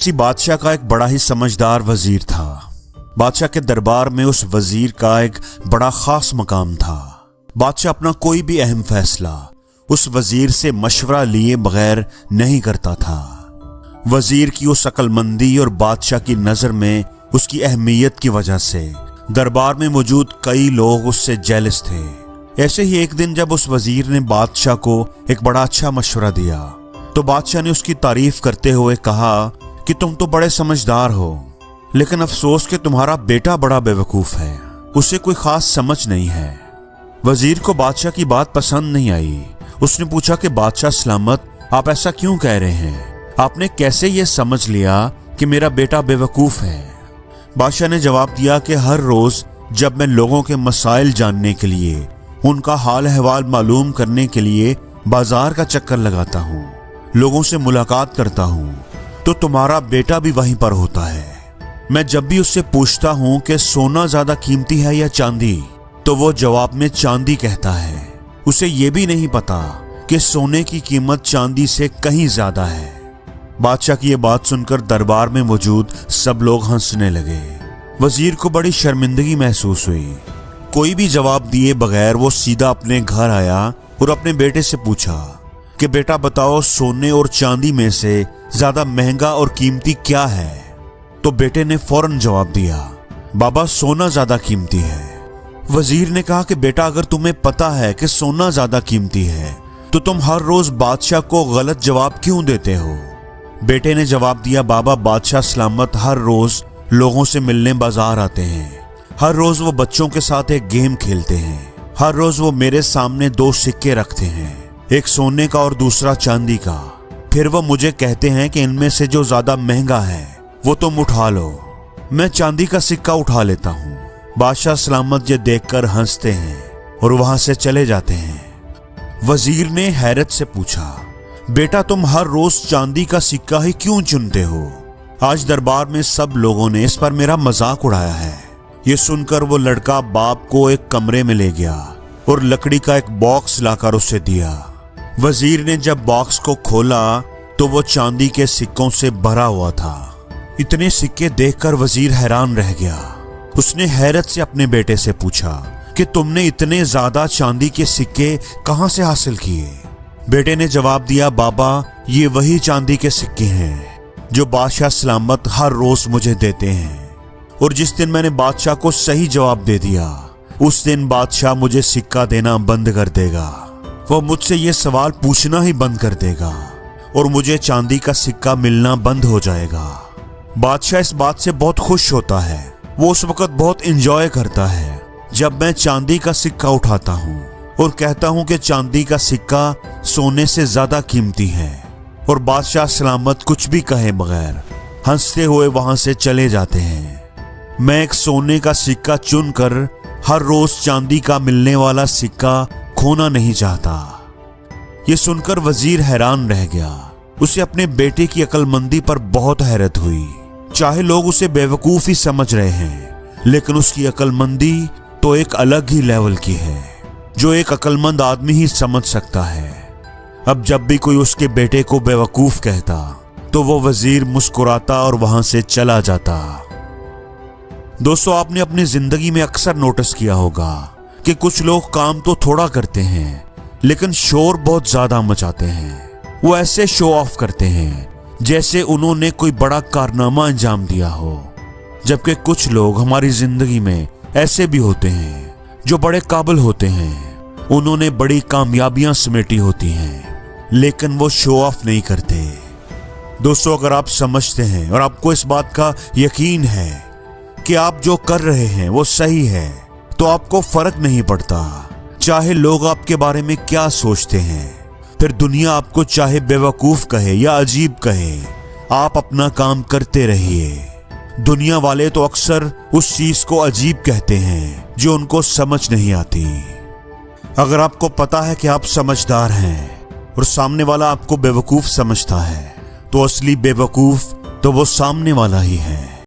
किसी बादशाह का एक बड़ा ही समझदार वजीर था। बादशाह के दरबार में उस वजीर का एक बड़ा खास मकाम था। बादशाह अपना कोई भी अहम फैसला उस वजीर से मशवरा लिए बगैर नहीं करता था। वजीर की उस अक्लमंदी और बादशाह की नजर में उसकी अहमियत की वजह से दरबार में मौजूद कई लोग उससे जेलस थे। ऐसे ही एक दिन जब उस वजीर ने बादशाह को एक बड़ा अच्छा मशवरा दिया तो बादशाह ने उसकी तारीफ करते हुए कहा कि तुम तो बड़े समझदार हो, लेकिन अफसोस कि तुम्हारा बेटा बड़ा बेवकूफ है, उसे कोई खास समझ नहीं है। वजीर को बादशाह की बात पसंद नहीं आई। उसने पूछा कि बादशाह सलामत, आप ऐसा क्यों कह रहे हैं? आपने कैसे ये समझ लिया कि मेरा बेटा बेवकूफ है? बादशाह ने जवाब दिया कि हर रोज जब मैं लोगों के मसाइल जानने के लिए, उनका हाल अहवाल मालूम करने के लिए बाजार का चक्कर लगाता हूँ, लोगों से मुलाकात करता हूँ, तो तुम्हारा बेटा भी वहीं पर होता है। मैं जब भी उससे पूछता हूँ कि सोना ज्यादा कीमती है या चांदी, तो वो जवाब में चांदी कहता है। उसे ये भी नहीं पता कि सोने की कीमत चांदी से कहीं ज्यादा है। बादशाह की ये बात सुनकर दरबार में मौजूद सब लोग हंसने लगे। वजीर को बड़ी शर्मिंदगी महसूस हुई। कोई भी जवाब दिए बगैर वो सीधा अपने घर आया और अपने बेटे से पूछा कि बेटा बताओ, सोने और चांदी में से ज्यादा महंगा और कीमती क्या है? तो बेटे ने फौरन जवाब दिया, बाबा सोना ज्यादा कीमती है। वजीर ने कहा कि बेटा अगर तुम्हें पता है कि सोना ज्यादा कीमती है तो तुम हर रोज बादशाह को गलत जवाब क्यों देते हो? बेटे ने जवाब दिया, बाबा बादशाह सलामत हर रोज लोगों से मिलने बाजार आते हैं, हर रोज वो बच्चों के साथ एक गेम खेलते हैं, हर रोज वो मेरे सामने दो सिक्के रखते हैं, एक सोने का और दूसरा चांदी का। फिर वो मुझे कहते हैं कि इनमें से जो ज्यादा महंगा है वो तुम उठा लो। मैं चांदी का सिक्का उठा लेता हूँ। बादशाह सलामत ये देखकर हंसते हैं और वहां से चले जाते हैं। वजीर ने हैरत से पूछा, बेटा तुम हर रोज चांदी का सिक्का ही क्यों चुनते हो? आज दरबार में सब लोगों ने इस पर मेरा मजाक उड़ाया है। ये सुनकर वो लड़का बाप को एक कमरे में ले गया और लकड़ी का एक बॉक्स लाकर उसे दिया। वजीर ने जब बॉक्स को खोला तो वो चांदी के सिक्कों से भरा हुआ था। इतने सिक्के देखकर वजीर हैरान रह गया। उसने हैरत से अपने बेटे से पूछा कि तुमने इतने ज्यादा चांदी के सिक्के कहां से हासिल किए? बेटे ने जवाब दिया, बाबा ये वही चांदी के सिक्के हैं जो बादशाह सलामत हर रोज मुझे देते हैं, और जिस दिन मैंने बादशाह को सही जवाब दे दिया उस दिन बादशाह मुझे सिक्का देना बंद कर देगा। वो मुझसे ये सवाल पूछना ही बंद कर देगा और मुझे चांदी का सिक्का मिलना बंद हो जाएगा। बादशाह इस बात से बहुत खुश होता है। वो उस वक्त बहुत एंजॉय करता है जब मैं चांदी का सिक्का उठाता हूँ और कहता हूँ कि चांदी का सिक्का सोने से ज्यादा कीमती है, और बादशाह सलामत कुछ भी कहे बगैर हंसते हुए वहां से चले जाते हैं। मैं एक सोने का सिक्का चुनकर हर रोज चांदी का मिलने वाला सिक्का खोना नहीं चाहता। ये सुनकर वजीर हैरान रह गया। उसे अपने बेटे की अक्लमंदी पर बहुत हैरत हुई। चाहे लोग उसे बेवकूफ ही समझ रहे हैं, लेकिन उसकी अक्लमंदी तो एक अलग ही लेवल की है जो एक अक्लमंद आदमी ही समझ सकता है। अब जब भी कोई उसके बेटे को बेवकूफ कहता तो वो वजीर मुस्कुराता और वहां से चला जाता। दोस्तों, आपने अपनी जिंदगी में अक्सर नोटिस किया होगा कि कुछ लोग काम तो थोड़ा करते हैं लेकिन शोर बहुत ज्यादा मचाते हैं। वो ऐसे शो ऑफ करते हैं जैसे उन्होंने कोई बड़ा कारनामा अंजाम दिया हो, जबकि कुछ लोग हमारी जिंदगी में ऐसे भी होते हैं जो बड़े काबिल होते हैं, उन्होंने बड़ी कामयाबियां समेटी होती हैं, लेकिन वो शो ऑफ नहीं करते। दोस्तों, अगर आप समझते हैं और आपको इस बात का यकीन है कि आप जो कर रहे हैं वो सही है, तो आपको फर्क नहीं पड़ता चाहे लोग आपके बारे में क्या सोचते हैं। फिर दुनिया आपको चाहे बेवकूफ कहे या अजीब कहे, आप अपना काम करते रहिए। दुनिया वाले तो अक्सर उस चीज को अजीब कहते हैं जो उनको समझ नहीं आती। अगर आपको पता है कि आप समझदार हैं और सामने वाला आपको बेवकूफ समझता है, तो असली बेवकूफ तो वो सामने वाला ही है।